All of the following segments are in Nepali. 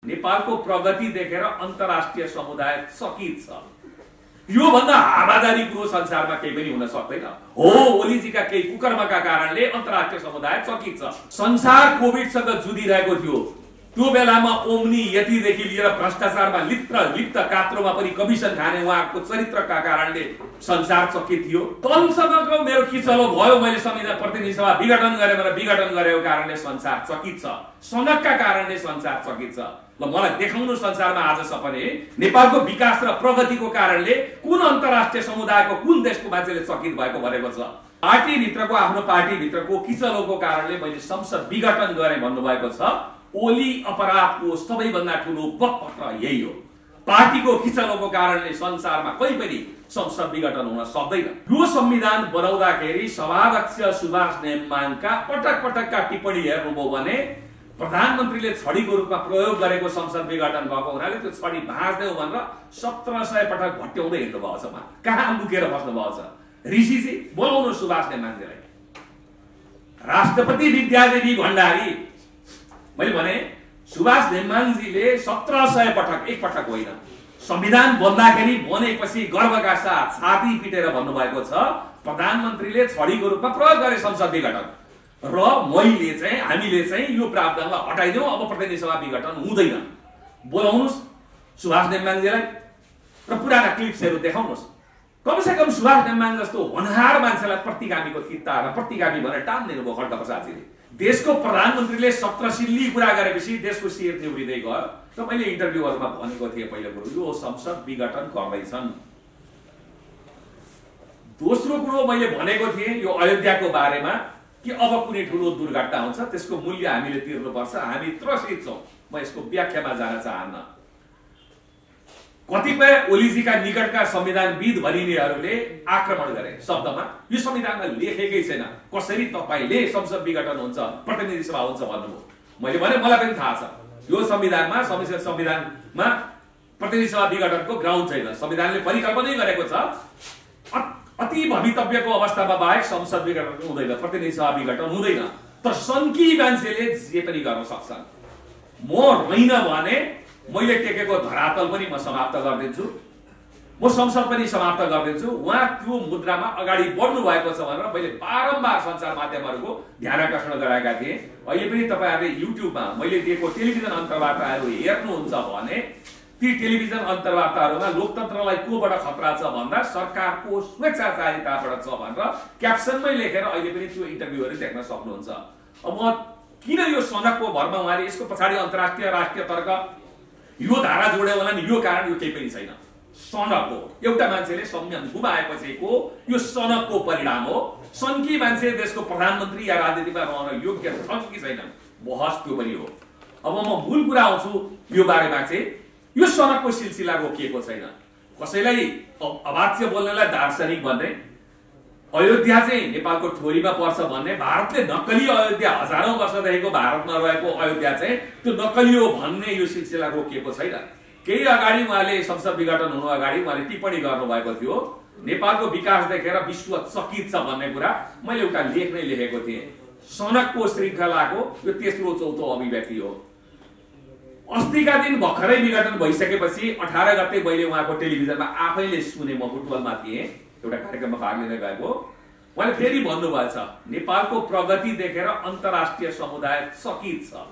नेपालको प्रगति देखेर अन्तर्राष्ट्रिय समुदाय चकित छ। यो भन्दा हावादारी कुरो संसारमा केही पनि हुन सक्दैन। हो, ओलीजीका केही कुकर्मका कारणले अन्तर्राष्ट्रिय समुदाय चकित छ। संसार कोभिडसँग जुधिरहेको थियो, त्यो बेलामा ओम्नी यतिदेखि लिएर भ्रष्टाचारमा लिप्त कात्रोमा पनि कमिसन खाने उहाँको चरित्रका कारणले संसार चकित थियो। तलसँगको मेरो किचलो भयो, मैले संविधान प्रतिनिधि सभा विघटन गरेँ भनेर विघटन गरेको कारणले संसार चकित छ। सनकका कारणले संसार चकित छ। ल मलाई देखाउनु संसारमा आज सपने नेपालको विकास र प्रगतिको कारणले कुन अन्तर्राष्ट्रिय समुदायको कुन देशको मान्छेले चकित भएको भनेको छ। पार्टीभित्रको आफ्नो पार्टीभित्रको किचलोको कारणले मैले संसद विघटन गरेँ भन्नुभएको छ। ओली अपराधको सबैभन्दा ठुलो बकपत्र यही हो। पार्टीको किचलोको कारणले संसारमा कहीँ पनि संसद विघटन हुन सक्दैन। यो संविधान बनाउँदाखेरि सभाध्यक्ष सुभाष नेमाङका पटक पटकका टिप्पणी हेर्नुभयो भने प्रधानमन्त्रीले छडीको रूपमा प्रयोग गरेको संसद विघटन भएको हुनाले त्यो छडी भाँच्दै भनेर 1700 पटक भट्ट्याउँदै हिँड्नु भएको छ। कहाँ लुकेर बस्नु भएको छ? ऋषिजी बोलाउनु सुभाष नेमाङजीलाई। राष्ट्रपति विद्यादेवी भण्डारी, मैले भने सुभाष नेमाङजीले 1700 पटक, एक पटक होइन, संविधान बन्दाखेरि बनेपछि गर्वका साथ छाती पिटेर भन्नुभएको छ प्रधानमन्त्रीले छडीको रूपमा प्रयोग गरे संसद विघटन र हामीले चाहिँ यो प्रावधानलाई हटाइदेऊ, अब प्रतिनिधि सभा विघटन हुँदैन। बोलाउनुस् सुभाष नेमाङजीलाई र पुराना क्लिप्सहरू देखाउनुस्। कमसे कम सुभाष नेमाङ जस्तो होनहार मान्छेलाई प्रतिगामीको किता र प्रतिगामी भनेर टान्दिनु भयो खड्का प्रसादजीले। देशको प्रधानमन्त्रीले सत्रशीली कुरा गरेपछि देशको शिर निउरिँदै गयो। र मैले इन्टरभ्यूहरुमा भनेको थिएँ पहिलो कुरो, यो संसद विघटन गर्दैछन्। दोस्रो कुरो मैले भनेको थिएँ यो अयोध्याको बारेमा कि अब कुनै ठुलो दुर्घटना हुन्छ त्यसको मूल्य हामीले तिर्नुपर्छ, हामी त्रसित छौं। म यसको व्याख्यामा जान चाहन्न। कतिपय ओलीजीका निकटका संविधानविद भनिनेहरूले आक्रमण गरे शब्दमा, यो संविधानमा लेखेकै छैन कसरी तपाईले संसद विघटन हुन्छ प्रतिनिधि सभा हुन्छ भन्नुभयो। मैले भने मलाई पनि थाहा छ यो संविधानमा संविधानमा प्रतिनिधि सभा विघटनको ग्राउन्ड छैन। संविधानले परिकल्पनै गरेको छ अति भवितव्यको अवस्थामा बाहेक संसद विघटन हुँदैन, प्रतिनिधि सभा विघटन हुँदैन। तर सन्की मान्छेले जे पनि गर्न सक्छन्। म होइन भने मैले टेकेको धरातल पनि म समाप्त गरिदिन्छु, म संसद पनि समाप्त गरिदिन्छु। उहाँ त्यो मुद्रामा अगाडि बढ्नु भएको छ भनेर मैले बारम्बार सञ्चार माध्यमहरूको ध्यान आकर्षण गराएका थिएँ। अहिले पनि तपाईहरुले युट्युबमा मैले दिएको टेलिभिजन अन्तर्वार्ताहरू हेर्नुहुन्छ भने ती टेलिभिजन अन्तर्वार्ताहरूमा लोकतन्त्रलाई कोबाट खतरा छ भन्दा सरकारको स्वेच्छाचारिताबाट छ भनेर क्याप्सनमै लेखेर अहिले पनि त्यो इन्टरभ्यूहरू देख्न सक्नुहुन्छ। अब म किन यो सनकको भरमा उहाँले यसको पछाडि अन्तर्राष्ट्रिय राष्ट्रिय तर्क यो धारा जोड्यो होला नि, यो कारण यो केही पनि छैन। सनक हो, एउटा मान्छेले संयम गुमाएपछिको यो सनकको परिणाम हो। सन्की मान्छे देशको प्रधानमन्त्री या राजनीतिमा रहन योग्य छन् कि छैनन्, बहस त्यो पनि हो। अब म मूल कुरा आउँछु यो बारेमा चाहिँ यो सनकको सिलसिला रोकिएको छैन। कसैलाई अवाच्य बोल्नेलाई दार्शनिक भन्ने, अयोध्या चाहिँ नेपालको ठोरीमा पर्छ भन्ने, भारतले नक्कली अयोध्या हजारौं वर्षदेखिको भारतमा रहेको अयोध्या चाहिँ त्यो नक्कली हो भन्ने यो सिलसिला रोकिएको छैन। केही अगाडि उहाँले संसद विघटन हुनु अगाडि उहाँले टिप्पणी गर्नुभएको थियो नेपालको विकास देखेर विश्व चकित छ भन्ने कुरा मैले एउटा लेख नै लेखेको थिएँ। सनकको श्रृङ्खलाको यो तेस्रो चौथो अभिव्यक्ति हो। अस्तिका दिन भर्खरै विघटन भइसकेपछि 18 गते मैले उहाँको टेलिभिजनमा आफैले सुने, म फुटबलमा थिएँ एउटा कार्यक्रममा भाग लिन गएको। उहाँले फेरि भन्नुभएको छ नेपालको प्रगति देखेर अन्तर्राष्ट्रिय समुदाय चकित छ।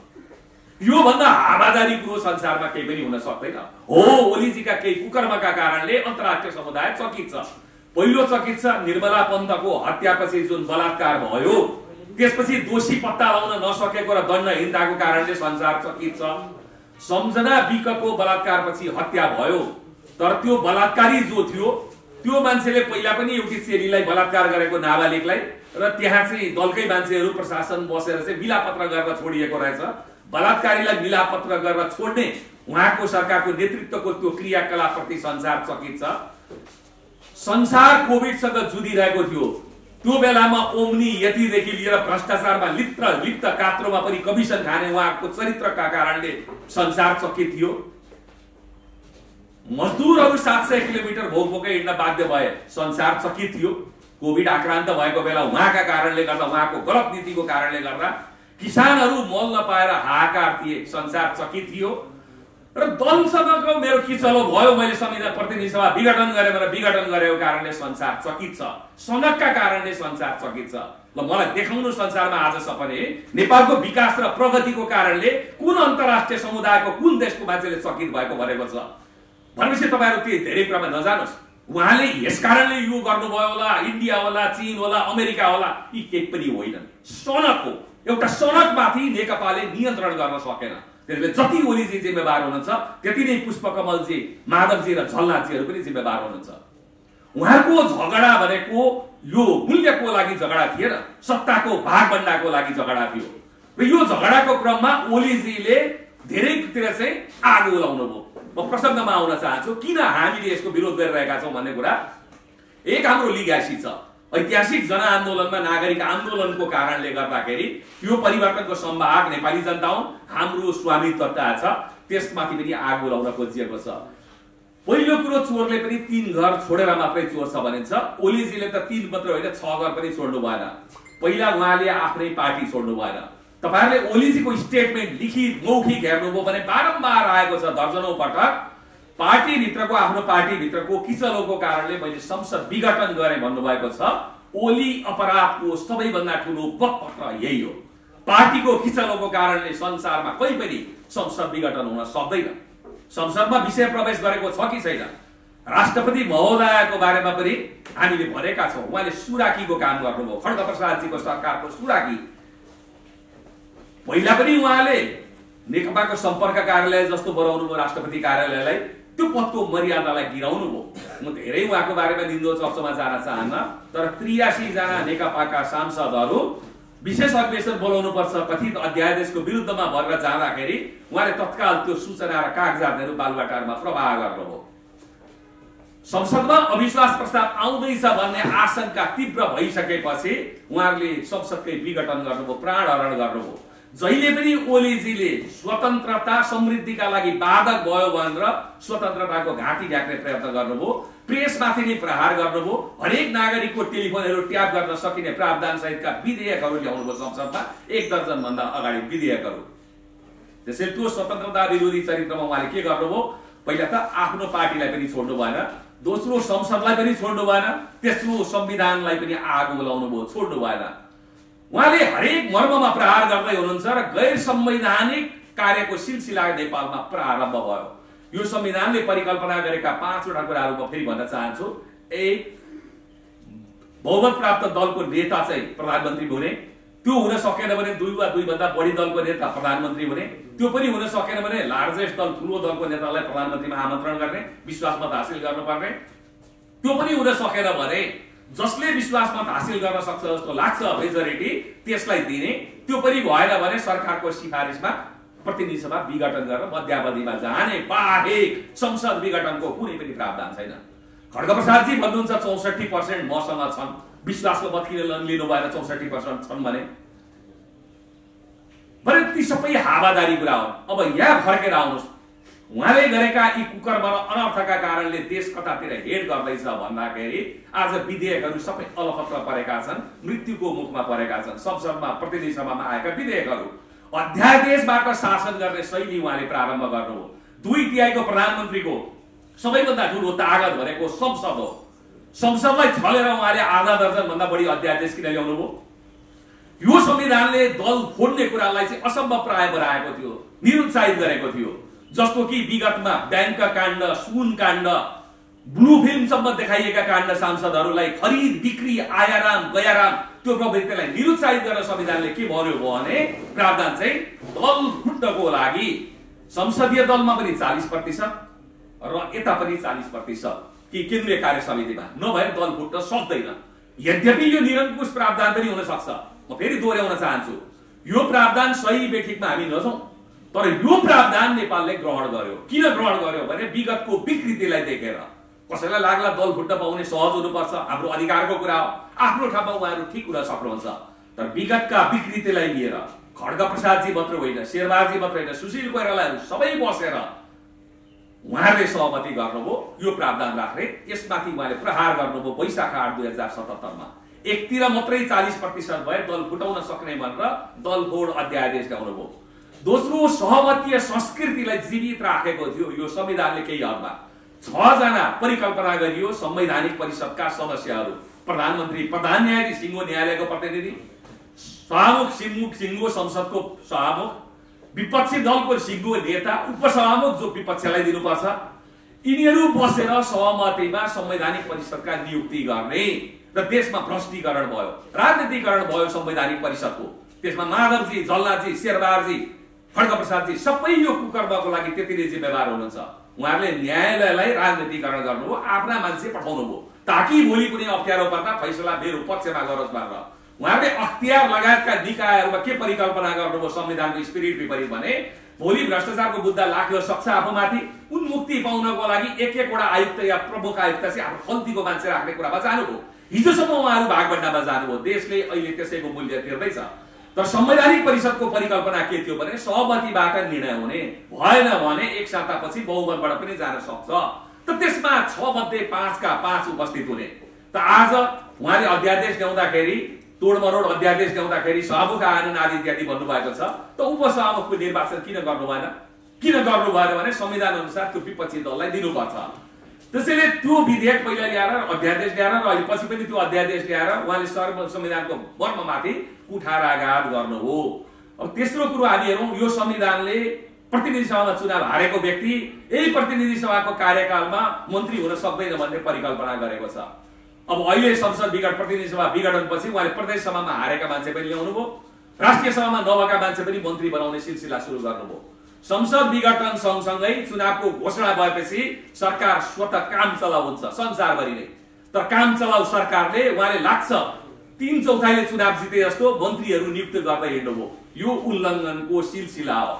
यो भन्दा हावादारी कुरो संसारमा केही पनि हुन सक्दैन। हो, ओलीजीका केही कुकर्मका कारणले अन्तर्राष्ट्रिय समुदाय चकित छ। पहिलो चकित छ निर्मला पन्तको हत्यापछि जुन बलात्कार भयो, त्यसपछि दोषी पत्ता लगाउन नसकेको र दण्ड हिंसाको कारणले संसार चकित छ। सम्झना विकको बलात्कारपछि हत्या भयो, तर त्यो बलात्कारी जो थियो त्यो मान्छेले पहिला पनि एउटी चेलीलाई बलात्कार गरेको नाबालिगलाई, र त्यहाँ चाहिँ दलकै मान्छेहरू प्रशासन बसेर चाहिँ मिलापत्र गरेर छोडिएको रहेछ। बलात्कारीलाई मिलापत्र गरेर छोड्ने उहाँको सरकारको नेतृत्वको त्यो क्रियाकलापप्रति संसार चकित छ। संसार कोभिडसँग जुधिरहेको थियो, त्यो बेलामा ओम्नी यतिदेखि लिएर भ्रष्टाचारमा लिप्त कात्रोमा पनि कमिसन खाने उहाँको चरित्रका कारणले संसार चकित थियो। मजदुरहरू 700 किलोमिटर भोकभोकै हिँड्न बाध्य भए, संसार चकित थियो। कोभिड आक्रान्त भएको बेला उहाँका कारणले गर्दा, उहाँको गलत नीतिको कारणले गर्दा किसानहरू मल नपाएर हाहाकार थिए, संसार चकित थियो। र दलसँगको मेरो किचलो भयो, मैले संविधान प्रतिनिधि सभा विघटन गरेँ, र विघटन गरेको कारणले संसार चकित छ, सनकका कारणले संसार चकित छ। ल मलाई देखाउनु संसारमा आज सपने नेपालको विकास र प्रगतिको कारणले कुन अन्तर्राष्ट्रिय समुदायको कुन देशको मान्छेले चकित भएको भनेको छ भनेपछि तपाईहरु त्यो धेरै कुरामा नजानुस्। उहाँले यस कारणले यो गर्नुभयो होला, इन्डिया होला, चीन होला, अमेरिका होला, यी केही पनि होइनन्। सनक हो, एउटा सनकमाथि नेकपाले नियन्त्रण गर्न सकेन। त्यसले जति ओलीजी जिम्मेवार हुनुहुन्छ त्यति नै पुष्पकमलजी, माधवजी र झलनाथजीहरू पनि जिम्मेवार हुनुहुन्छ। उहाँको झगडा भनेको यो मूल्यको लागि झगडा थिएन, सत्ताको भागभण्डाको लागि झगडा थियो। र यो झगडाको क्रममा ओलीजीले धेरैतिर चाहिँ आगो लगाउनु भयो। म प्रसङ्गमा आउन चाहन्छु किन हामीले यसको विरोध गरिरहेका छौं भन्ने कुरा। एक हाम्रो लिग्यासी छ, ऐतिहासिक जनआन्दोलनमा नागरिक आन्दोलनको कारणले गर्दाखेरि यो परिवर्तनको सम्भाग नेपाली जनता हुन्, हाम्रो स्वामित्वता छ, त्यसमाथि पनि आगो लगाउन खोजिएको छ। पहिलो कुरो, चोरले पनि 3 घर छोडेर मात्रै चोर छ भनिन्छ। ओलीजीले त 3 मात्र होइन 6 घर पनि छोड्नु भएन। पहिला उहाँले आफ्नै पार्टी छोड्नु भएन। तपाईहरुले ओलीजीको स्टेटमेन्ट लिखित मौखिक हेर्नुभयो भने बारम्बार आएको छ, दर्जनौं पटक। पार्टी भित्रको, आफ्नो पार्टी भित्रको किचलोको कारणले मैले संसद विघटन गरे भन्नुभएको छ। ओली अपराधको सबैभन्दा ठूलो बकपत्र यही हो। पार्टीको किचलोको कारणले संसारमा कहीँ पनि संसद विघटन हुन सक्दैन। संसदमा विषय प्रवेश गरेको छ कि छैन? राष्ट्रपति महोदयको बारेमा पनि हामीले भनेका छौं। उहाँले सुराकीको काम गर्नुभयो, खड्गप्रसादजीको सरकारको सुराकी। पहिला पनि उहाँले नेकपाको सम्पर्क कार्यालय जस्तो बनाउनु भयो राष्ट्रपति कार्यालयलाई, त्यो पदको मर्यादालाई गिराउनु भयो। म धेरै उहाँको बारेमा निन्दो चर्चामा जान चाहन्न, तर 83 जना नेकपाका सांसदहरू विशेष अधिवेशन बोलाउनु पर्छ कथित अध्यादेशको विरुद्धमा भरेर जाँदाखेरि उहाँले तत्काल त्यो सूचना र कागजातहरू बालुवाटारमा प्रवाह गर्नुभयो। संसदमा अविश्वास प्रस्ताव आउँदैछ भन्ने आशंका तीव्र भइसकेपछि उहाँहरूले संसदकै विघटन गर्नुभयो, प्राणहरण गर्नुभयो। जहिले पनि ओलीजीले स्वतन्त्रता समृद्धिका लागि बाधक भयो भनेर स्वतन्त्रताको घाँटी ढाक्ने प्रयत्न गर्नुभयो, प्रेसमाथि नै प्रहार गर्नुभयो, हरेक नागरिकको टेलिफोनहरू ट्याप गर्न सकिने प्रावधान सहितका विधेयकहरू ल्याउनुभयो संसदमा, 1 दर्जन भन्दा अगाडि विधेयकहरू। त्यसैले त्यो स्वतन्त्रता विरोधी चरित्रमा उहाँले के गर्नुभयो? पहिला त आफ्नो पार्टीलाई पनि छोड्नु भएन, दोस्रो संसदलाई पनि छोड्नु भएन, तेस्रो संविधानलाई पनि आगो लगाउनु भयो, छोड्नु भएन। उहाँले हरेक मर्ममा प्रहार गर्दै हुनुहुन्छ र गैर संवैधानिक कार्यको सिलसिला नेपालमा प्रारम्भ भयो। यो संविधानले परिकल्पना गरेका 5 वटा कुराहरू म फेरि भन्न चाहन्छु। 1, बहुमत प्राप्त दलको नेता चाहिँ प्रधानमन्त्री हुने, त्यो हुन सकेन भने 2 वा 2 भन्दा बढी दलको नेता प्रधानमन्त्री हुने, त्यो पनि हुन सकेन भने लार्जेस्ट दल, ठूलो दलको नेतालाई प्रधानमन्त्रीमा आमन्त्रण गर्ने, विश्वासमत हासिल गर्नुपर्ने, त्यो पनि हुन सकेन भने जसले विश्वासमत हासिल गर्न सक्छ जस्तो लाग्छ मेजोरिटी त्यसलाई दिने, त्यो पनि भएन भने सरकारको सिफारिसमा प्रतिनिधि सभा विघटन गरेर मध्यावधिमा जाने बाहेक संसद विघटनको कुनै पनि प्रावधान छैन। खड्गप्रसादजी भन्नुहुन्छ 64% मसँग छन्, विश्वासको मत किन लिनु भएन? 64% छन् भने ती सबै हावादारी कुरा हो। अब यहाँ फर्केर आउनुहोस्, उहाँले गरेका यी कुकर्म र अनर्थका कारणले देश कतातिर हेड गर्दैछ भन्दाखेरि आज विधेयकहरू सबै अलपत्र परेका छन्, मृत्युको मुखमा परेका छन्। संसदमा प्रतिनिधि सभामा आएका विधेयकहरू अध्यादेशबाट शासन गर्ने शैली उहाँले प्रारम्भ गर्नुभयो। 2/3 प्रधानमन्त्रीको सबैभन्दा ठूलो तागत भनेको संसद हो। संसदलाई छलेर उहाँले आधा दर्जन भन्दा बढी अध्यादेश किन ल्याउनुभयो? यो संविधानले दल फोड्ने कुरालाई चाहिँ असम्भव प्राय बनाएको थियो, निरुत्साहित गरेको थियो। जस्तो कि विगतमा बैंक काण्ड, सुन काण्ड, ब्लू फिल्मसम्म देखाइएका काण्ड, सांसदहरूलाई खरिद बिक्री, आयाराम गयाराम, त्यो प्रवृत्तिलाई निरुत्साहित गर्न संविधानले के भन्यो भने प्रावधान चाहिँ दल फुट्नको लागि संसदीय दलमा पनि 40% र यता पनि 40% कि केन्द्रीय कार्य समितिमा, नभए दल फुट्न सक्दैन। यद्यपि यो निरङ्कुश प्रावधान पनि हुन सक्छ। म फेरि दोहोर्याउन चाहन्छु, यो प्रावधान सही बेठिकमा हामी नजाउँ, तर यो प्रावधान नेपालले ग्रहण गर्यो। किन ग्रहण गर्यो भने विगतको विकृतिलाई देखेर। कसैलाई लाग्ला दल फुट्न पाउने सहज हुनुपर्छ, हाम्रो अधिकारको कुरा हो, आफ्नो ठाउँमा उहाँहरू ठिक कुरा सक्नुहुन्छ, तर विगतका विकृतिलाई लिएर खड्गप्रसादजी मात्र होइन, शेरबहादुरजी मात्र होइन, सुशील कोइरालाहरू सबै बसेर उहाँहरूले सहमति गर्नुभयो यो प्रावधान राख्ने। यसमाथि उहाँले प्रहार गर्नुभयो वैशाख 8 2077 मा। एकतिर मात्रै 40% भए दल फुटाउन सक्ने भनेर दल फोड अध्यादेश ल्याउनुभयो। दोस्रो सहमतीय संस्कृतिलाई जीवित राखेको थियो यो संविधानले केही हदमा। 6 जना परिकल्पना गरियो संवैधानिक परिषदका सदस्यहरू, प्रधानमन्त्री, प्रधान न्यायाधीश, सिङ्गो न्यायालयको प्रतिनिधि, सभामुख सिङ्गो संसदको सभामुख, विपक्षी दलको सिङ्गो नेता, उपसभामुख जो विपक्षलाई दिनुपर्छ, यिनीहरू बसेर सहमतिमा संवैधानिक परिषदका नियुक्ति गर्ने र देशमा भ्रष्टीकरण भयो, राजनीतिकरण भयो संवैधानिक परिषदको। त्यसमा माधवजी, जल्लाजी, शेरबहादुरजी, खड्गप्रसादजी सबै यो कुकर्मको लागि त्यति नै जिम्मेवार हुनुहुन्छ। उहाँहरूले न्यायालयलाई राजनीतिकरण गर्नुभयो, आफ्ना मान्छे पठाउनु भयो ताकि भोलि कुनै अप्ठ्यारो पर्दा फैसला मेरो पक्षमा गरोस् भनेर। उहाँहरूले अख्तियार लगायतका निकायहरूमा के परिकल्पना गर्नुभयो संविधानको स्पिरिट विपरीत भने भोलि भ्रष्टाचारको बुद्धा लाग्न सक्छ आफूमाथि, उन्मुक्ति पाउनको लागि एक-एकवटा आयुक्त या प्रमुख आयुक्त चाहिँ आफ्नो खल्तीको मान्छे राख्ने कुरामा जानुभयो। हिजोसम्म उहाँहरू भागभण्डामा जानुभयो, देशले अहिले त्यसैको मूल्य तिर्दैछ। तर संवैधानिक परिषदको परिकल्पना के थियो भने सहमतिबाट निर्णय हुने, भएन भने एक सातापछि बहुमतबाट पनि जान सक्छ। त त्यसमा 6 मध्ये 5 का 5 उपस्थित हुने। त आज उहाँले अध्यादेश ल्याउँदाखेरि, तोडमरोड अध्यादेश ल्याउँदाखेरि सभामुख आएनन् आदि इत्यादि भन्नुभएको छ। त उपसभामुखको निर्वाचन किन गर्नु भएन? किन गर्नु भएन भने संविधान अनुसार त्यो विपक्षी दललाई दिनुपर्छ। त्यसैले त्यो विधेयक पहिला ल्याएर अध्यादेश ल्याएर र अहिले पछि पनि त्यो अध्यादेश ल्याएर उहाँले संविधानको मर्ममाथि कुठाराघात गर्नु हो। अब तेस्रो कुरो हामी हेरौँ, यो संविधानले प्रतिनिधि सभामा चुनाव हारेको व्यक्ति यही प्रतिनिधि सभाको कार्यकालमा मन्त्री हुन सक्दैन भन्ने परिकल्पना गरेको छ। अब अहिले संसद प्रतिनिधि सभा विघटनपछि उहाँले प्रदेश सभामा हारेका मान्छे पनि ल्याउनु भयो, राष्ट्रिय सभामा नभएका मान्छे पनि मन्त्री बनाउने सिलसिला सुरु गर्नुभयो। संसद विघटन सँगसँगै चुनावको घोषणा भएपछि सरकार स्वतः काम चलाउ हुन्छ संसारभरि नै। तर काम चलाउ सरकारले उहाँले लाग्छ 3/4 चुनाव जिते जस्तो मन्त्रीहरू नियुक्त गर्दै हिँड्नुभयो। यो उल्लङ्घनको सिलसिला हो।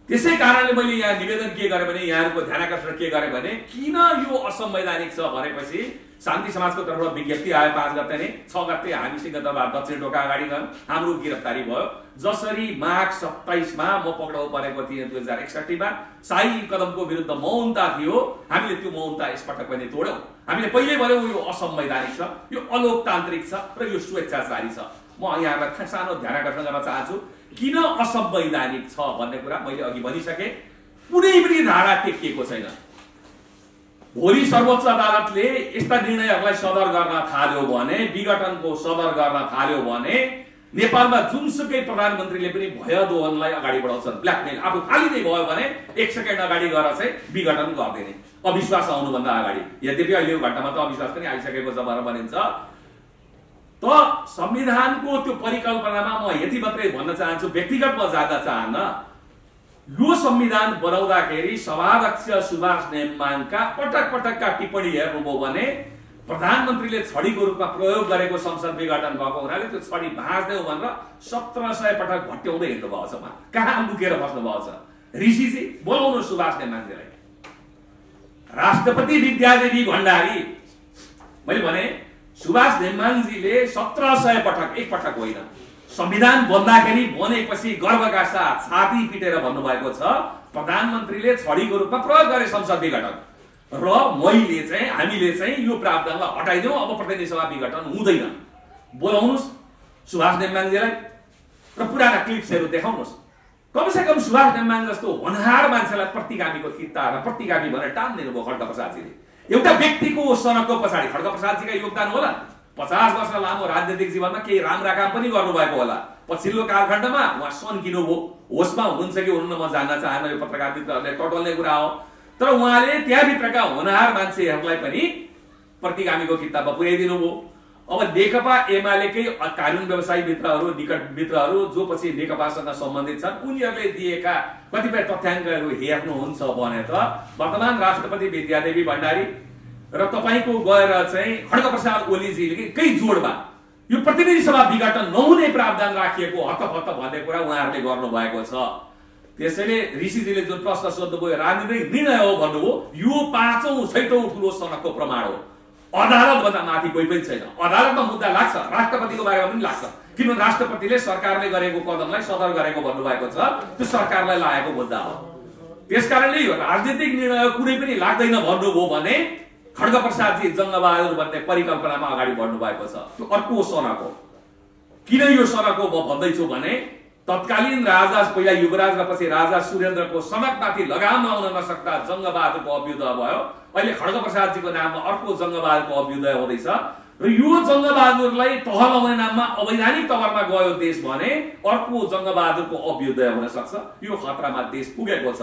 त्यसै कारणले मैले यहाँ निवेदन के गरेँ भने, यहाँहरूको ध्यानाकर्षण के गरेँ भने, किन यो असंवैधानिक छ भनेपछि शान्ति समाजको तर्फबाट विज्ञप्ति आयो 5 गते नै। 6 गते हामी सिंहदरबार दक्षिण ढोका अगाडि गयौँ, हाम्रो गिरफ्तारी भयो। जसरी माघ 27 मा म पक्राउ परेको थिएँ 2061 मा, शाही कदमको विरुद्ध मौनता थियो, हामीले त्यो मौनता यसपटक पनि तोड्यौँ। हामीले पहिले भन्यौँ यो असंवैधानिक छ, यो अलोकतान्त्रिक छ र यो स्वेच्छाचारी छ। म यहाँलाई सानो ध्यानाकर्षण गर्न चाहन्छु, किन असंवैधानिक छ भन्ने कुरा मैले अघि भनिसकेँ। कुनै पनि धारा टेकिएको छैन। भोलि सर्वोच्च अदालतले यस्ता निर्णयहरूलाई सदर गर्न थाल्यो भने, विघटनको सदर गर्न थाल्यो भने नेपालमा जुनसुकै प्रधानमन्त्रीले पनि भय दोहनलाई अगाडि बढाउँछन्, ब्ल्याकमेल। आफू खाली नै भयो भने 1 सेकेन्ड अगाडि गएर चाहिँ विघटन गरिदिने, अविश्वास आउनुभन्दा अगाडि। यद्यपि अहिले यो घटनामा त अविश्वास पनि आइसकेको छ भनेर भनिन्छ। त संविधानको त्यो परिकल्पनामा म यति मात्रै भन्न चाहन्छु, व्यक्तिगत म जान्न चाहन्न। यो संविधान बनाउँदाखेरि सभाध्यक्ष सुभाष नेमाङका पटकका टिप्पणी हेर्नुभयो भने प्रधानमन्त्रीले छडीको रूपमा प्रयोग गरेको संसद विघटन भएको हुनाले त्यो छडी भाँच्दैउ भनेर 1700 पटक भट्ट्याउँदै हिँड्नु भएको छ। कहाँ लुकेर बस्नु भएको छ? ऋषिजी बोलाउनु सुभाष नेमाङजीलाई। राष्ट्रपति विद्यादेवी भण्डारी, मैले भने सुभाष नेमाङजीले 1700 पटक, एक पटक होइन, संविधान बन्दाखेरि बनेपछि गर्वका साथ छाती पिटेर भन्नुभएको छ प्रधानमन्त्रीले छडीको रूपमा प्रयोग गरे संसद विघटन र हामीले चाहिँ यो प्रावधानलाई हटाइदिउँ, अब प्रतिनिधि सभा विघटन हुँदैन। बोलाउनुस् सुभाष नेमाङजीलाई र पुराना क्लिप्सहरू देखाउनुहोस्। कमसे कम सुभाष नेमाङ जस्तो होनहार मान्छेलाई प्रतिगामीको किता र प्रतिगामी भनेर टान्दिनु भयो खड्गप्रसादजीले। एउटा व्यक्तिको सनकको पछाडि खड्गप्रसादजीका योगदान होला। 50 वर्ष लामो राजनीतिक जीवनमा केही राम्रा काम पनि गर्नुभएको होला। पछिल्लो कालखण्डमा उहाँ सन्किनुभयो, होसमा हुनुहुन्छ कि हुनुहुन्न म जान्न चाहन्न, यो पत्रकार मित्रहरूले टटल्ने कुरा हो। तर उहाँले त्यहाँभित्रका होनहार मान्छेहरूलाई पनि प्रतिगामीको किताबमा पुर्याइदिनु भयो। अब नेकपा एमालेकै कानुन व्यवसायी मित्रहरू, निकट मित्रहरू जो पछि नेकपासँग सम्बन्धित छन्, उनीहरूले दिएका कतिपय तथ्याङ्कहरू हेर्नुहुन्छ भने त वर्तमान राष्ट्रपति विद्यादेवी भण्डारी र तपाईको गएर चाहिँ खड्गप्रसाद ओलीजीकै जोडमा यो प्रतिनिधि सभा विघटन नहुने प्रावधान राखिएको हतपत भन्ने कुरा उहाँहरूले गर्नुभएको छ। त्यसैले ऋषिजीले जुन प्रश्न सोध्नुभयो राजनीतिक निर्णय हो भन्नुभयो, यो 5औं 6औं ठुलो सनकको प्रमाण हो। अदालतभन्दा माथि कोही पनि छैन। अदालतमा मुद्दा लाग्छ, राष्ट्रपतिको बारेमा पनि लाग्छ, किनभने राष्ट्रपतिले सरकारले गरेको कदमलाई सदर गरेको भन्नुभएको छ, त्यो सरकारलाई लागेको मुद्दा हो। त्यसकारणले यो राजनीतिक निर्णय कुनै पनि लाग्दैन भन्नुभयो भने खड्गप्रसादजी जङ्गबहादुर भन्ने परिकल्पनामा अगाडि बढ्नु भएको छ। त्यो अर्को सनक हो। किन यो सनक हो म भन्दैछु भने तत्कालीन राजा, पहिला युवराज र पछि राजा सुरेन्द्रको सडकमाथि लगाम लाउन नसक्दा जङ्गबहादुरको अभ्युदय भयो। अहिले खड्गप्रसादजीको नाममा अर्को जङ्गबहादुरको अभ्युदय हुँदैछ र यो जङ्गबहादुरलाई तह लगाउने नाममा अवैधानिक तवरमा गयो देश भने अर्को जङ्गबहादुरको अभ्युदय हुन सक्छ। यो खतरामा देश पुगेको छ।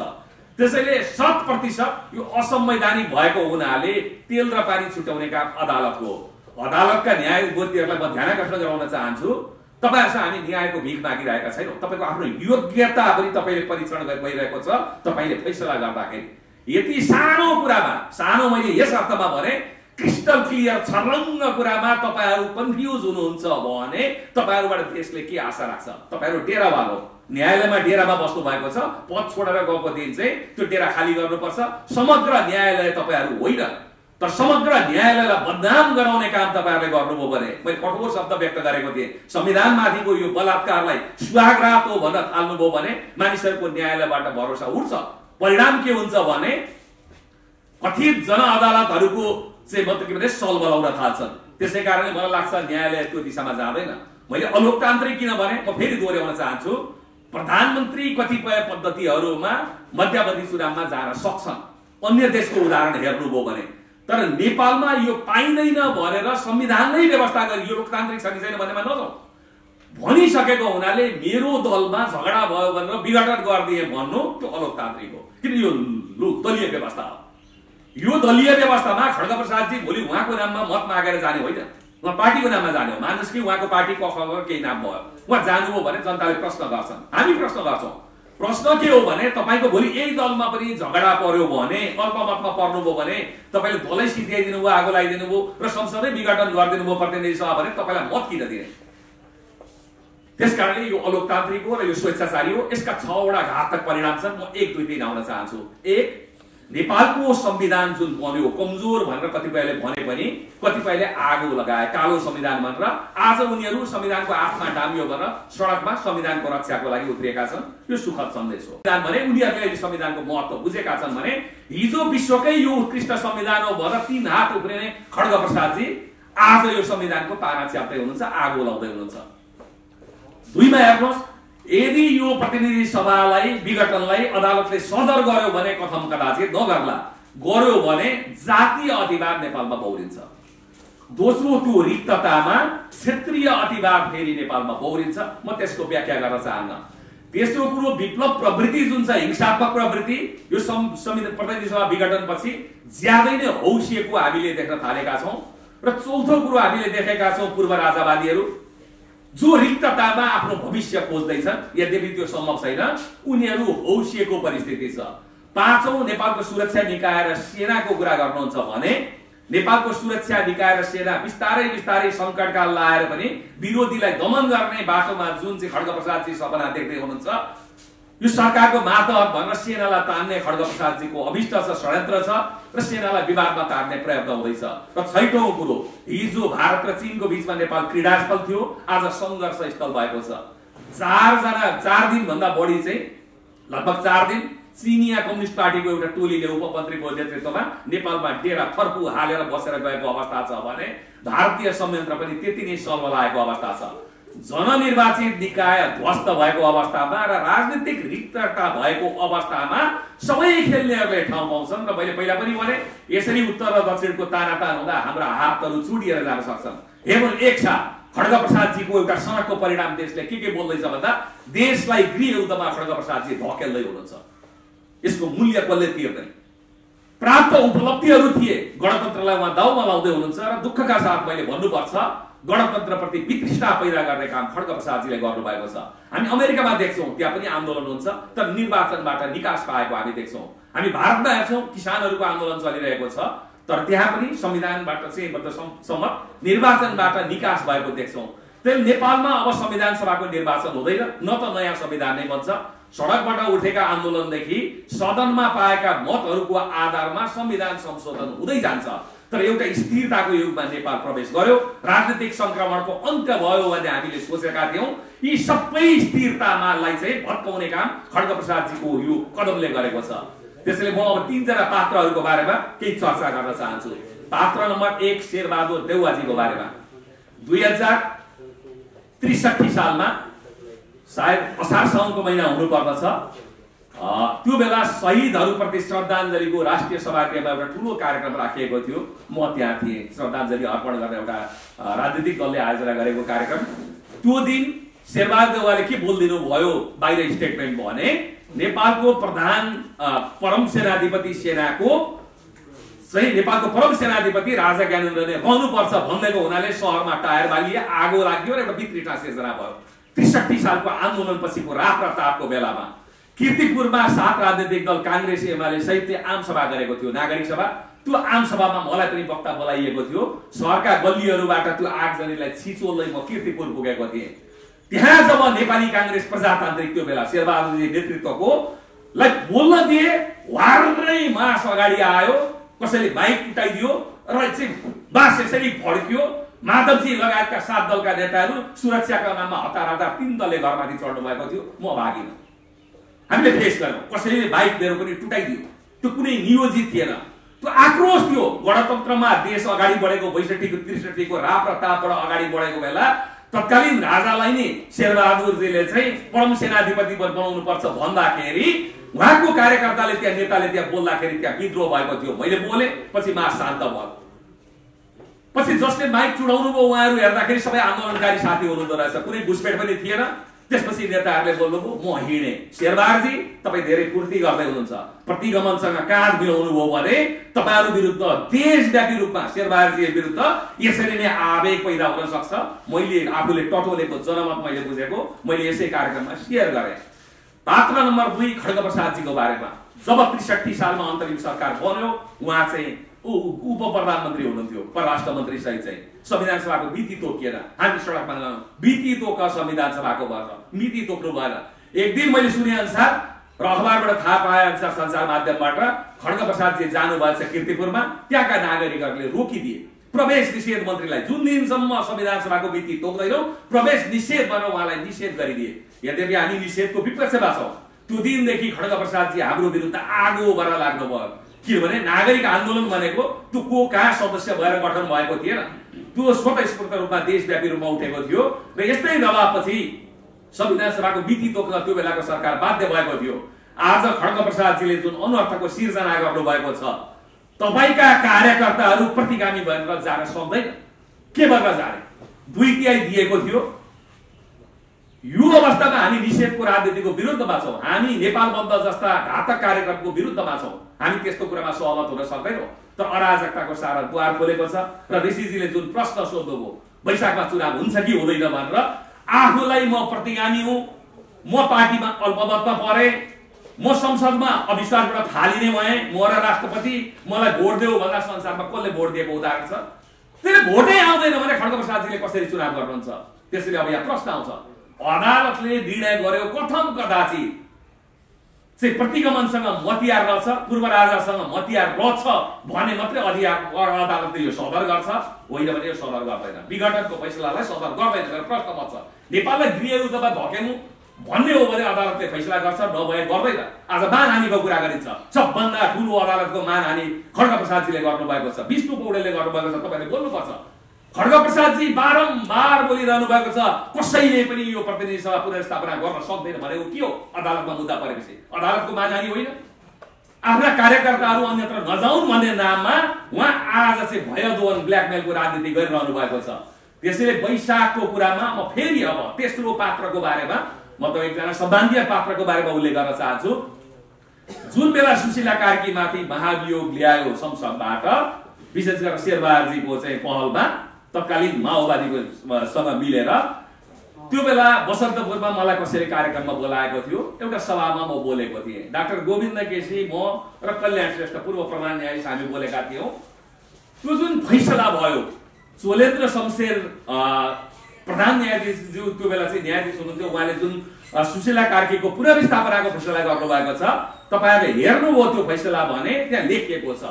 त्यसैले 100% यो असंवैधानिक भएको हुनाले तेल र पानी छुट्याउने काम अदालतको हो। अदालतका न्यायमूर्तिहरूलाई म ध्यानकर्षण गराउन चाहन्छु, तपाईहरुसँग हामी न्यायको भिख मागिरहेका छैनौं। तपाईको आफ्नो योग्यता पनि तपाईले परीक्षण गरिरहेको छ। तपाईले फैसला गर्दाखेरि यति सानो कुरामा, सानो मैले यस अर्थमा भने क्रिस्टल क्लियर छर्लङ्ग कुरामा तपाईहरु कन्फ्युज हुनुहुन्छ भने तपाईहरुबाट देशले के आशा राख्छ? तपाईहरु डेरावाल हो, न्यायालयमा डेरामा बस्नु भएको छ, पद छोडेर गएको दिन चाहिँ त्यो डेरा खाली गर्नुपर्छ। समग्र न्यायालय तपाईहरु होइन, तर समग्र न्यायालयलाई बदनाम गराउने काम तपाईहरुले गर्नुभयो भने मैले कठोर शब्द व्यक्त गरेको थिएँ। संविधानमाथिको यो बलात्कारलाई सुहागरात हो भन्न थाल्नुभयो भने मानिसहरुको न्यायालयबाट भरोसा उठ्छ। परिणाम के हुन्छ भने कथित जनअदालतहरुको चाहिँ मतलब के भने सल बलाउन थाल्छन्। त्यसै कारणले मलाई लाग्छ न्यायालय त्यो दिशामा जाँदैन। मैले अलोकतान्त्रिक किन भने म फेरि दोहोर्याउन चाहन्छु, प्रधानमन्त्री कतिपय पद्धतिहरुमा मध्यवर्ती चुनावमा जान सक्छन्, अन्य देशको उदाहरण हेर्नुभयो भने। तर नेपालमा यो पाइँदैन भनेर संविधानमै व्यवस्था गरी यो लोकतान्त्रिक छ कि छैन भन्नेमा नजाउँ भनिसकेको हुनाले मेरो दलमा झगडा भयो भनेर विघटन गरिदिए भन्नु त्यो अलोकतान्त्रिक हो। किन यो दलीय व्यवस्था हो। यो दलीय व्यवस्थामा खड्गप्रसादजी भोलि उहाँको नाममा मत मागेर जाने होइन, उहाँ पार्टीको नाममा जाने हो। मानुस कि उहाँको पार्टीको अखबारमा केही नाम भयो, उहाँ जानुभयो भने जनताले प्रश्न गर्छन्, हामी प्रश्न गर्छौं। प्रश्न के हो भने तपाईको भोलि यही दलमा पनि झगडा पर्यो भने, अल्पमतमा पर्नुभयो भने तपाईले दलै सिध्याइदिनु भयो, आगो लगाइदिनु भयो र संसदै विघटन गरिदिनु भयो प्रतिनिधि सभा भने तपाईलाई मत किन दिने? त्यसकारणले यो अलोकतान्त्रिक हो र यो स्वेच्छाचारी हो। यसका 6 वटा घातक परिणाम छन्। म 1 2 3 आउन चाहन्छु। 1, नेपालको संविधान जुन बन्यो कमजोर भनेर कतिपयले भने पनि कतिपयले आगो लगाए, कालो संविधान भनेर आज उनीहरू संविधानको आत्मा डाम्यो भनेर सडकमा संविधानको रक्षाको लागि उत्रिएका छन्। यो सुखद सन्देश हो। संविधान भने उनीहरूले अहिले संविधानको महत्त्व बुझेका छन् भने हिजो विश्वकै यो उत्कृष्ट संविधान हो भनेर 3 हात उफ्रिने खड्गप्रसादजी आज यो संविधानको पाना च्याप्दै हुनुहुन्छ, आगो लाउँदै हुनुहुन्छ। 2 मा हेर्नुहोस्, यदि यो प्रतिनिधि सभालाई विघटनलाई अदालतले सदर गर्यो भने कथम कदाचित नगर्ला, गर्यो भने जातीय अधिवाद नेपालमा बौरिन्छ। दोस्रो, त्यो रिक्ततामा क्षेत्रीय अधिवाद फेरि नेपालमा बौरिन्छ। म त्यसको व्याख्या गर्न चाहन्न। तेस्रो कुरो, विप्लव प्रवृत्ति जुन छ, हिंसात्मक प्रवृत्ति, यो संविधान प्रतिनिधि सभा विघटनपछि ज्यादै नै हौसिएको हामीले देख्न थालेका छौं। र चौथो कुरो हामीले देखेका छौं, पूर्व राजावादीहरू जो रिक्ततामा आफ्नो भविष्य खोज्दैछन्, यद्यपि त्यो सम्भव छैन, उनीहरू हौसिएको परिस्थिति छ। 5औं, नेपालको सुरक्षा निकाय र सेनाको कुरा गर्नुहुन्छ भने नेपालको सुरक्षा निकाय र सेना बिस्तारै बिस्तारै संकटकाल लाएर पनि विरोधीलाई दमन गर्ने बाटोमा जुन चाहिँ खड्गप्रसादजी सपना देख्दै हुनुहुन्छ, यो सरकारको मातहत भनेर सेनालाई तान्ने खड्गप्रसादजीको अभिष्ट छ, षड्यन्त्र छ र सेनालाई विवादमा तार्ने प्रयत्न हुँदैछ। र 6औं कुरो, हिजो भारत र चीनको बीचमा नेपाल क्रीडास्थल थियो, आज संघर्ष स्थल भएको छ। 4 दिन भन्दा बढी चाहिँ लगभग 4 दिन चीनिया कम्युनिस्ट पार्टीको एउटा टोलीले उपमन्त्रीको नेतृत्वमा नेपालमा डेरा फर्कु हालेर बसेर गएको अवस्था छ भने भारतीय संयन्त्र पनि त्यति नै सल्बलाएको अवस्था छ। जननिर्वाचित निकाय ध्वस्त भएको अवस्थामा र राजनीतिक रिक्तता भएको अवस्थामा सबै खेल्नेहरूले ठाउँ पाउँछन्। र मैले पहिला पनि भने यसरी उत्तर र दक्षिणको तानातान हुँदा हाम्रा हातहरू चुडिएर जान सक्छन्। हेर्नु, एक छ खड्गप्रसादजीको एउटा सडकको परिणाम देशले के बोल्दैछ भन्दा देशलाई गृह युद्धमा खड्गप्रसादजी धकेल्दै हुनुहुन्छ। यसको मूल्य कसले तिर्दैन? प्राप्त उपलब्धिहरू थिए, गणतन्त्रलाई उहाँ दाउमा लाउँदै हुनुहुन्छ र दुःखका साथ मैले भन्नुपर्छ गणतन्त्रप्रति वितृष्णा पैदा गर्ने काम खड्गप्रसादजीले गर्नुभएको छ। हामी अमेरिकामा देख्छौं, त्यहाँ पनि आन्दोलन हुन्छ, तर निर्वाचनबाट निकास पाएको हामी देख्छौं। हामी भारतमा हेर्छौं, किसानहरूको आन्दोलन चलिरहेको छ, तर त्यहाँ पनि संविधानबाट चाहिँ सम्मत निर्वाचनबाट निकास भएको देख्छौं। त्यसैले नेपालमा अब संविधान सभाको निर्वाचन हुँदैन, न त नयाँ संविधान नै बन्छ। सडकबाट उठेका आन्दोलनदेखि सदनमा पाएका मतहरूको आधारमा संविधान संशोधन हुँदै जान्छ। तर एउटा स्थिरताको युगमा नेपाल प्रवेश गर्यो, राजनीतिक संक्रमणको अन्त्य भयो भन्ने हामीले सोचेका थियौं। यी सबै स्थिरतामालाई चाहिँ भत्काउने काम खड्गप्रसादजीको यो कदमले गरेको छ। त्यसैले म अब 3 जना पात्रहरूको बारेमा केही चर्चा गर्न चाहन्छु। पात्र नम्बर 1 शेरबहादुर देउवाजीको बारेमा 2063 सालमा सायद असार साउनको महिना हुनुपर्दछ। त्यो बेला शहीदहरूप्रति श्रद्धाञ्जलीको राष्ट्रिय सभामा एउटा ठुलो कार्यक्रम राखिएको थियो। म त्यहाँ थिएँ। श्रद्धाञ्जली अर्पण गर्ने एउटा राजनीतिक दलले आयोजना गरेको कार्यक्रम। त्यो दिन शेरबहादुर देउवाले के बोलिदिनु भयो बाहिर स्टेटमेन्ट भने नेपालको प्रधान परम सेनाधिपति सेनाको चाहिँ नेपालको परम सेनाधिपति राजा ज्ञानेन्द्रले रहनुपर्छ भन्दैको हुनाले शहरमा टायर बालिए, आगो लाग्यो र एउटा विकृत सिर्जना भयो। ६३ सालको आन्दोलनपछिको राप्रतापको बेलामा कीर्तिपुरमा 7 राजनीतिक दल कांग्रेस एमाले सहितले आम सभा गरेको थियो, नागरिक सभा। त्यो आम सभामा मलाई पनि वक्ता बोलाइएको थियो। शहरका गल्लीहरूबाट त्यो आगजनीलाई छिचोल्दै म कीर्तिपुर पुगेको थिएँ। त्यहाँ जब नेपाली कांग्रेस प्रजातान्त्रिक त्यो बेला शेरबहादुरजी नेतृत्वको लाई बोल्न दिए, वारै मास अगाडि आयो, कसैले बाइक उठाइदियो र चाहिँ बास यसरी फड्कियो। माधवजी लगायतका 7 दलका नेताहरू सुरक्षाका नाममा हतार 3 दलले घरमाथि चढ्नु भएको थियो। म भागिन। हामीले फेस गर्यौं। कसैले बाइक लिएर पनि टुटाइदियो। त्यो कुनै नियोजित थिएन। त्यो आक्रोश थियो। गणतन्त्रमा देश अगाडि बढेको 62-63 को राप्रतापबाट अगाडि बढेको बेला तत्कालीन राजालाई नै शेरबहादुरजीले चाहिँ परम सेनाधिपति बनाउनु पर्छ भन्दाखेरि उहाँको कार्यकर्ताले त्यहाँ नेताले त्यहाँ बोल्दाखेरि त्यहाँ विद्रोह भएको थियो। मैले बोले, पछि मा शान्त भयो। पछि जसले माइक चुडाउनु भयो उहाँहरू हेर्दाखेरि सबै आन्दोलनकारी साथी हुनुहुँदो रहेछ। कुनै घुसपेट पनि थिएन। त्यसपछि नेताहरूले बोल्नुभयो, म हिँडे। शेरबहादुरजी तपाईँ धेरै पूर्ति गर्दै हुनुहुन्छ, प्रतिगमनसँग काँध मिलाउनु भयो भने तपाईहरू विरुद्ध देशव्यापी रूपमा शेरबहादुरजी विरुद्ध यसरी नै आवेग पैदा हुन सक्छ। मैले आफूले टटोलेको जनमत मैले बुझेको, मैले यसै कार्यक्रममा शेयर गरेँ। पात्र नम्बर 2 खड्गप्रसादजीको बारेमा। जब ६३ सालमा अन्तरिम सरकार बन्यो, उहाँ चाहिँ उप प्रधानमन्त्री हुनुहुन्थ्यो, परराष्ट्र मन्त्री सहित चाहिँ। संविधान सभाको मिति तोकिएन। हामी सडकमा मिति तोक संविधान सभाको भएर मिति तोक्नु भएन। एक दिन मैले सुने अनुसार र अखबारबाट थाहा पाए अनुसार सञ्चार माध्यमबाट खड्गप्रसादजी जानुभएछ कीर्तिपुरमा। त्यहाँका नागरिकहरूले रोकिदिए। प्रवेश निषेध मन्त्रीलाई जुन दिनसम्म संविधान सभाको मिति तोक्दैनौ प्रवेश निषेध भनेर उहाँलाई निषेध गरिदिए। यद्यपि हामी निषेधको विपक्षमा छौं। त्यो दिनदेखि खड्गप्रसादजी हाम्रो विरुद्ध आगो भएर लाग्नु भयो। किनभने नागरिक आन्दोलन भनेको त्यो को कहाँ सदस्य भएर गठन भएको थिएन। त्यो स्वतस्फूर्त रूपमा देशव्यापी रूपमा उठेको थियो र यस्तै दबावपछि संविधान सभाको मिति तोक्न त्यो बेलाको सरकार बाध्य भएको थियो। आज खड्गप्रसादजीले जुन अनर्थको सिर्जना गर्नु भएको छ, तपाईका कार्यकर्ताहरू प्रतिगामी भएर जान सक्दैन। के भएर जाने? 2/3 दिएको थियो। यो अवस्थामा हामी निषेधको राजनीतिको विरुद्धमा छौं। हामी नेपाल बन्द जस्ता घातक कार्यक्रमको विरुद्धमा छौं। हामी त्यस्तो कुरामा सहमत हुन सक्दैनौं। तर अराजकताको सारा द्वार खोलेको छ र ऋषिजीले जुन प्रश्न सोध्नुभयो, वैशाखमा चुनाव हुन्छ कि हुँदैन भनेर, आफूलाई म प्रतिगामी हुँ, म पार्टीमा अल्पमतमा परे, म संसदमा अविश्वासबाट फालिने भए, म र राष्ट्रपति मलाई भोट देऊ भन्दा संसारमा कसले भोट दिएको उदाहरण छ? त्यसले भोटै आउँदैन भने खड्गप्रसादजीले कसरी चुनाव गर्नुहुन्छ? त्यसैले अब यहाँ प्रश्न आउँछ, अदालतले निर्णय गर्यो कथम कदाचित चाहिँ प्रतिगमनसँग मतियार रहेछ, पूर्व राजासँग मतियार रहेछ भने मात्रै अदालतले यो सदर गर्छ, होइन भने यो सदर गर्दैन। विघटनको फैसलालाई सदर गर्दैन भनेर प्रश्न बच्छ। नेपाललाई गृहयुद्धमा धकेल्नु भन्ने हो भने अदालतले फैसला गर्छ, नभए गर्दैन। आज मानहानिको कुरा गरिन्छ। सबभन्दा ठुलो अदालतको मानहानि खड्गप्रसादजीले गर्नुभएको छ, विष्णु पौडेलले गर्नुभएको छ। तपाईले बोल्नुपर्छ। खड्गप्रसादजी बारम्बार बोलिरहनु भएको छ, कसैले पनि यो प्रतिनिधि सभा पुनर्स्थापना गर्न सक्दैन भनेको के हो? अदालतमा मुद्दा परेपछि अदालतको मानहानि होइन। आफ्ना कार्यकर्ताहरू अन्यत्र नजाउन् भन्ने नाममा उहाँ आज चाहिँ भयदोहन ब्ल्याकमेलको राजनीति गरिरहनु भएको छ। त्यसैले वैशाखको कुरामा म फेरि अब तेस्रो पात्रको बारेमा, म त एकजना सम्बन्धीय पात्रको बारेमा उल्लेख गर्न चाहन्छु। जुन बेला सुशीला कार्कीमाथि महाभियोग ल्यायो संसदबाट, विशेष गरेर शेरबहादुरजीको चाहिँ पहलमा तत्कालीन माओवादीसँग मिलेर, त्यो बेला बसन्तपुरमा मलाई कसैले कार्यक्रममा बोलाएको थियो। एउटा सभामा म बोलेको थिएँ। डाक्टर गोविन्द केसी, म र कल्याण श्रेष्ठ पूर्व प्रधान न्यायाधीश हामी बोलेका थियौँ। त्यो जुन फैसला भयो, चोलेन्द्र शमशेर प्रधान न्यायाधीशज्यू त्यो बेला चाहिँ न्यायाधीश हुनुहुन्थ्यो, उहाँले जुन सुशीला कार्कीको पुनर्स्थापनाको फैसला गर्नुभएको छ, तपाईहरुले हेर्नुभयो त्यो फैसला भने त्यहाँ लेखिएको छ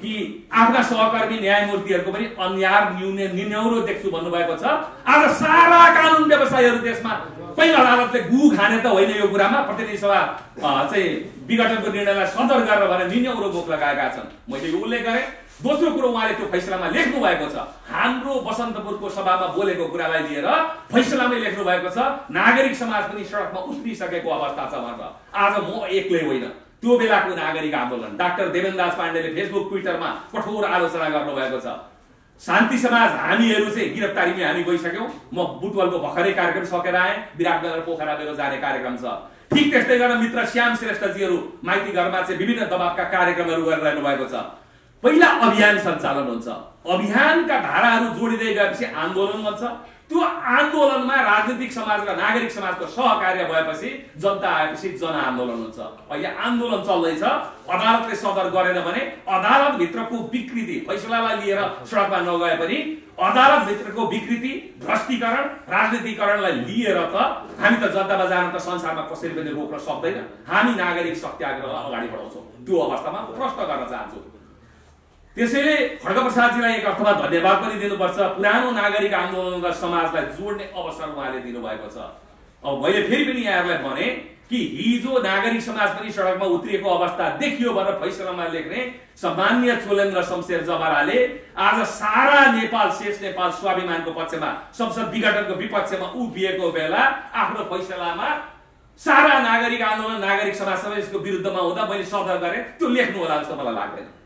कि आफ्ना सहकर्मी न्यायमूर्तिहरूको पनि अन्याय निन्यौरो देख्छु भन्नुभएको छ। आज सारा कानुन व्यवसायीहरू देशमा पहिलो अदालतले गु खाने त होइन यो कुरामा, प्रतिनिधि सभा चाहिँ विघटनको निर्णयलाई सदर गरेर भने निन्यौरो बोक लगाएका छन्। मैले यो उल्लेख गरेँ। दोस्रो कुरो उहाँले त्यो फैसलामा लेख्नु भएको छ, हाम्रो बसन्तपुरको सभामा बोलेको कुरालाई लिएर फैसलामै लेख्नु भएको छ नागरिक समाज पनि सडकमा उत्रिसकेको अवस्था छ भनेर। आज म एक्लै होइन, त्यो बेलाको नागरिक आन्दोलन डाक्टर देवेन्द्रदास पाण्डेले फेसबुक ट्विटरमा कठोर आलोचना गर्नुभएको छ। शान्ति समाज हामीहरू चाहिँ गिरफ्तारीमै हामी गइसक्यौं। म बुटवलको भर्खरै कार्यक्रम सकेर आएँ, विराटनगर पोखरा बेलो जाने कार्यक्रम छ। ठीक त्यस्तै गरेर मित्र श्याम श्रेष्ठजीहरू माइती घरमा चाहिँ विभिन्न दबावका कार्यक्रमहरू गरिरहनु भएको छ। पहिला अभियान सञ्चालन हुन्छ, अभियानका धाराहरू जोडिँदै गएपछि आन्दोलन बन्छ। त्यो आन्दोलनमा राजनीतिक समाज र नागरिक समाजको सहकार्य भएपछि जनता आएपछि जनआन्दोलन हुन्छ। अहिले आन्दोलन चल्दैछ, अदालतले सदर गरेन भने अदालत भित्रको विकृति फैसलालाई लिएर सडकमा नगए पनि अदालत भित्रको विकृति भ्रष्टीकरण राजनीतिकरणलाई लिएर त हामी त जनतामा जान त संसारमा कसरी पनि रोक्न सक्दैन। हामी नागरिक सत्याग्रहलाई अगाडि बढाउँछौँ। त्यो अवस्थामा प्रश्न गर्न चाहन्छु। त्यसैले खड्गप्रसादजीलाई एक अर्थमा धन्यवाद पनि दिनुपर्छ। पुरानो नागरिक आन्दोलन र समाजलाई जोड्ने अवसर उहाँले दिनुभएको छ। अब मैले फेरि पनि यहाँहरूलाई भने कि हिजो नागरिक समाज पनि सडकमा उत्रिएको अवस्था देखियो भनेर फैसलामा लेख्ने सम्माननीय चोलेन्द्र शमशेर जमराले आज सारा नेपाल शेष नेपाल स्वाभिमानको पक्षमा संसद विघटनको विपक्षमा उभिएको बेला आफ्नो फैसलामा सारा नागरिक आन्दोलन नागरिक समाज सबै यसको विरुद्धमा हुँदा मैले सदर गरेँ, त्यो लेख्नु होला जस्तो मलाई लाग्दैन।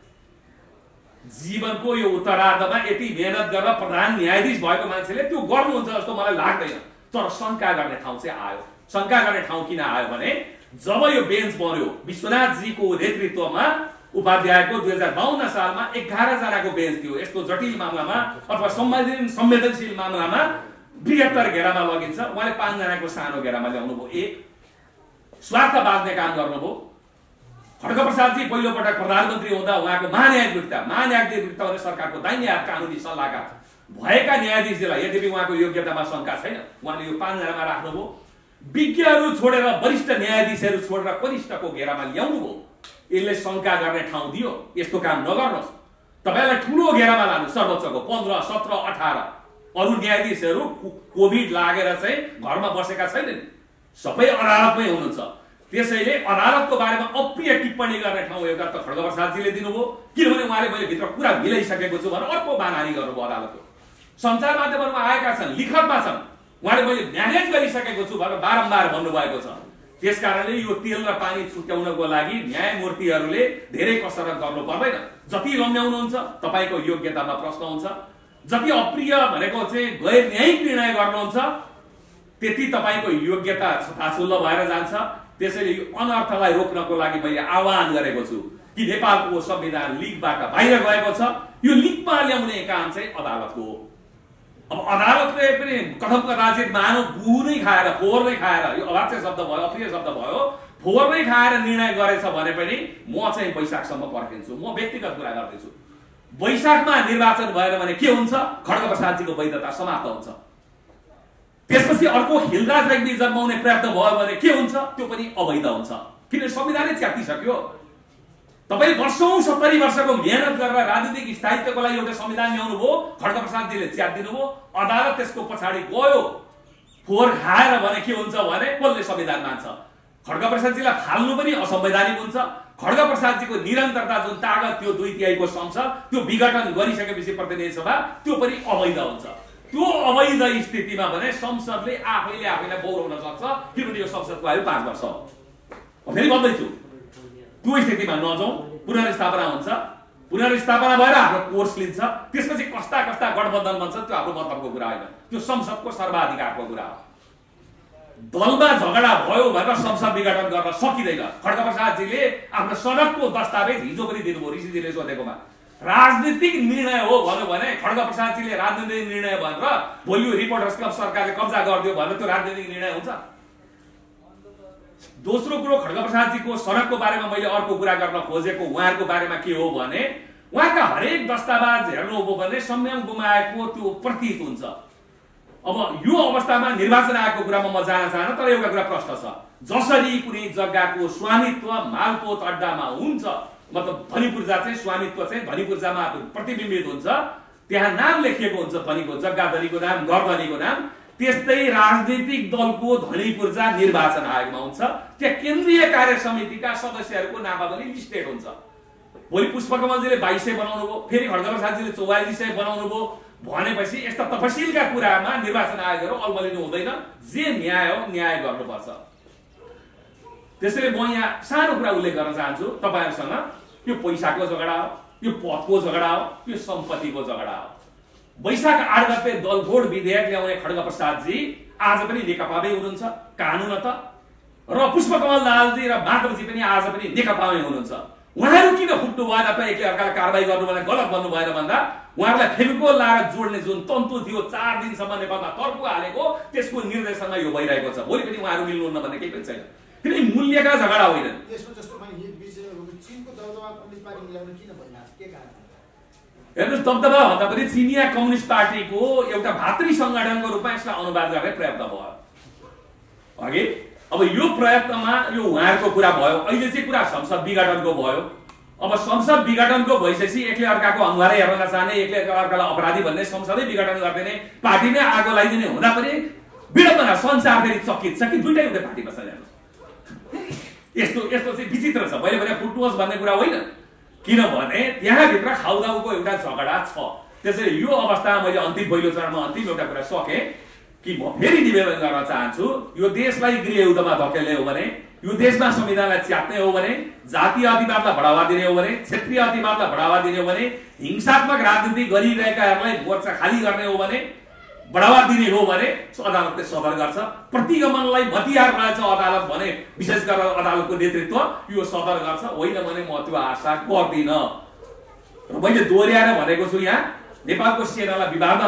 जीवनको यो उत्तरार्धमा यति मेहनत गरेर प्रधान न्यायाधीश भएको मान्छेले त्यो गर्नुहुन्छ जस्तो मलाई लाग्दैन। तर शंका गर्ने ठाउँ चाहिँ आयो। शंका गर्ने ठाउँ किन आयो भने जब यो बेन्च बन्यो विश्वनाथजीको नेतृत्वमा उपाध्यायको 2052 सालमा 11 जनाको बेन्च थियो। यस्तो जटिल मामलामा अथवा संवेदनशील मामलामा बृहत्तर घेरामा लगिन्छ, उहाँले 5 जनाको सानो घेरामा ल्याउनु भयो। एक स्वार्थ बाँच्ने काम गर्नुभयो। खड्गप्रसादजी पहिलो पटक प्रधानमन्त्री हुँदा उहाँको महान्यायाधीश भने सरकारको दाहिने हात कानुनी सल्लाहकार भएका न्यायाधीशलाई यद्यपि उहाँको योग्यतामा शंका छैन, उहाँले यो 5 जनामा राख्नुभयो। विज्ञहरू छोडेर वरिष्ठ न्यायाधीशहरू छोडेर कनिष्ठको घेरामा ल्याउनु भयो। यसले शंका गर्ने ठाउँ दियो, यस्तो काम नगर्नुहोस्। तपाईलाई ठूलो घेरामा लानु, सर्वोच्चको 15, 17, 18 अरु न्यायाधीशहरू कोभिड लागेर चाहिँ घरमा बसेका छैनन्, सबै अदालतमै हुनुहुन्छ। त्यसैले अदालतको बारेमा अप्रिय टिप्पणी गर्ने ठाउँ एउटा त खड्गप्रसादजीले दिनुभयो, किनभने उहाँले मैले भित्र कुरा मिलाइसकेको छु भनेर अर्को मानहानि गर्नुभयो। अदालतको सञ्चार माध्यमहरूमा आएका छन्, लिखतमा छन्, उहाँले मैले म्यानेज गरिसकेको छु भनेर बारम्बार भन्नुभएको छ। त्यसकारणले यो तेल र पानी छुट्याउनको लागि न्यायमूर्तिहरूले धेरै कसरत गर्नु पर्दैन। जति लम्ब्याउनुहुन्छ तपाईको योग्यतामा प्रश्न हुन्छ, जति अप्रिय भनेको चाहिँ गैर न्यायिक निर्णय गर्नुहुन्छ त्यति तपाईको योग्यता छताछुल्ल भएर जान्छ। त्यसैले यो अनर्थलाई रोक्नको लागि मैले आह्वान गरेको छु कि नेपालको संविधान लिगबाट बाहिर गएको छ, यो लिगमा ल्याउने काम चाहिँ अदालतको हो। अब अदालतले पनि कथम कदाचित मानव गुहु नै खाएर फोहोर नै खाएर, यो अवाच्य शब्द भयो, अप्रिय शब्द भयो, फोहोर नै खाएर निर्णय गरेछ भने पनि म चाहिँ वैशाखसम्म पर्खिन्छु। म व्यक्तिगत कुरा गर्दैछु। वैशाखमा निर्वाचन भएर भने के हुन्छ? खड्गप्रसादजीको वैधता समाप्त हुन्छ। त्यसपछि अर्को हिलराज रेग्मी जन्माउने प्रयत्न भयो भने के हुन्छ? त्यो पनि अवैध हुन्छ, किनभने संविधानले च्यातिसक्यो। तपाईले वर्षौं 70 वर्षको मेहनत गरेर राजनीतिक स्थायित्वको लागि एउटा संविधान ल्याउनु भयो, खड्गप्रसादजीले च्यातिदिनु भयो, अदालत त्यसको पछाडि गयो। फोहोर खाएर भने के हुन्छ भने कसले संविधान मान्छ? खड्गप्रसादजीलाई फाल्नु पनि असंवैधानिक हुन्छ। खड्गप्रसादजीको निरन्तरता जुन ताकत त्यो 2/3 संसद त्यो विघटन गरिसकेपछि प्रतिनिधि सभा त्यो पनि अवैध हुन्छ। त्यो अवैध स्थितिमा भने संसदले आफैले आफैलाई बौराउन सक्छ, किनभने यो संसदको आयु 5 वर्ष हो। फेरि भन्दैछु त्यो स्थितिमा नजाउँ, पुनर्स्थापना हुन्छ, पुनर्स्थापना भएर आफ्नो कोर्स लिन्छ, त्यसपछि कस्ता कस्ता गठबन्धन बन्छ त्यो आफ्नो मतलबको कुरा होइन, त्यो संसदको सर्वाधिकारको कुरा हो। दलमा झगडा भयो भनेर संसद विघटन गर्न सकिँदैन। खड्गप्रसादजीले आफ्नो सडकको दस्तावेज हिजो पनि दिनुभयो ऋषिजीले सोधेकोमा। राजनीतिक निर्णय हो भन्यो भने खड्गप्रसादजीले राजनीतिक निर्णय भनेर भोलि रिपोर्टर्स क्लब सरकारले कब्जा गरिदियो भनेर त्यो राजनीतिक निर्णय हुन्छ? दोस्रो कुरो, खड्गप्रसादजीको सडकको बारेमा मैले अर्को कुरा गर्न खोजेको उहाँहरूको बारेमा के हो भने उहाँका हरेक दस्तावेज हेर्नु हो भने संयम गुमाएको त्यो प्रतीत हुन्छ। अब यो अवस्थामा निर्वाचन आयोगको कुरामा म जान चाहन्न, तर एउटा कुरा प्रश्न छ। जसरी कुनै जग्गाको स्वामित्व मालपोत अड्डामा हुन्छ मतलब धनी पूर्जा चाहिँ स्वामित्व चाहिँ धनी पूर्जामा प्रतिबिम्बित हुन्छ, त्यहाँ नाम लेखिएको हुन्छ धनीको, जग्गा धनीको नाम, घर धनीको नाम। त्यस्तै राजनीतिक दलको धनी पूर्जा निर्वाचन आयोगमा हुन्छ, त्यहाँ केन्द्रीय कार्य समितिका सदस्यहरूको नामावली लिस्टेड हुन्छ। भोलि पुष्पकमलजीले 2200 बनाउनु भयो, फेरि खड्गप्रसादजीले 4400 बनाउनु भयो भनेपछि यस्ता तफसिलका कुरामा निर्वाचन आयोगहरू अल्मलिनु हुँदैन। जे न्याय हो न्याय गर्नुपर्छ। त्यसैले म यहाँ सानो कुरा उल्लेख गर्न चाहन्छु तपाईहरुसँग। यो पैसाको झगडा हो, यो पदको झगडा हो, यो सम्पत्तिको झगडा हो। वैशाख 8 गते दलफोड विधेयक ल्याउने खड्गप्रसादजी आज पनि नेकपामै हुनुहुन्छ कानुनत, र पुष्पकमल दाहालजी र माधवजी पनि आज पनि नेकपामै हुनुहुन्छ। उहाँहरू किन फुट्नु भएन त, एकले अर्कालाई कारबाही गर्नु भएन, गलत भन्नु भएन भन्दा उहाँहरूलाई फेविकोल लाएर जोड्ने जुन तन्तु थियो 4 दिनसम्म नेपालमा तर्को हालेको, त्यसको निर्देशनमा यो भइरहेको छ। भोलि पनि उहाँहरू मिल्नुहुन्न भन्ने केही पनि छैन। किनकि मूल्यका झगडा होइन। यसमा जस्तो पनि चीनको दबदबा कम्युनिस्ट पार्टी मिलाउन किन भइरहेछ, के कारण? हेर्नुस्, दबदबा भन्दा पनि चिनिया कम्युनिस्ट पार्टीको एउटा भातृ संगठनको रूपमा यसलाई अनुवाद गर्ने प्रयत्न भयो अघि। अब यो प्रयत्नमा यो उहाँहरूको कुरा भयो। अहिले चाहिँ कुरा संसद विघटनको भयो। अब संसद विघटनको भइसकेपछि एकले अर्काको अनुहारै हेर्न नचाहने, एकले अर्कालाई अपराधी भन्ने, संसदै विघटन गरिदिने, पार्टीमै आगो लगाइदिने हुँदा पनि विडम्बना, संसार फेरि चकित छ कि दुईटै एउटै पार्टीमा छ। यस्तो यस्तो चाहिँ विचित्र छ। मैले भने फुट्नुहोस् भन्ने कुरा होइन, किनभने त्यहाँभित्र खाउदाउको एउटा झगडा छ। त्यसैले यो अवस्थामा मैले अन्तिम पहिलो चरणमा अन्तिम एउटा कुरा सकेँ कि म फेरि निवेदन गर्न चाहन्छु, यो देशलाई गृहयुद्धमा धकेल्ने हो भने, यो देशमा संविधानलाई च्यात्ने हो भने, जातीय अतिवादलाई बढावा दिने हो भने, क्षेत्रीय अतिवादलाई बढावा दिने हो भने, हिंसात्मक राजनीति गरिरहेकाहरूलाई मोर्चा खाली गर्ने हो भने, बढावा दिने हो भने अदालतले सदर गर्छ। प्रतिगमनलाई हतियार रहेछ अदालत भने, विशेष गरेर अदालतको नेतृत्व यो सदर गर्छ। होइन भने म त्यो आशा गर्दिन। र मैले दोहोर्याएर भनेको छु, यहाँ नेपालको सेनालाई विवादमा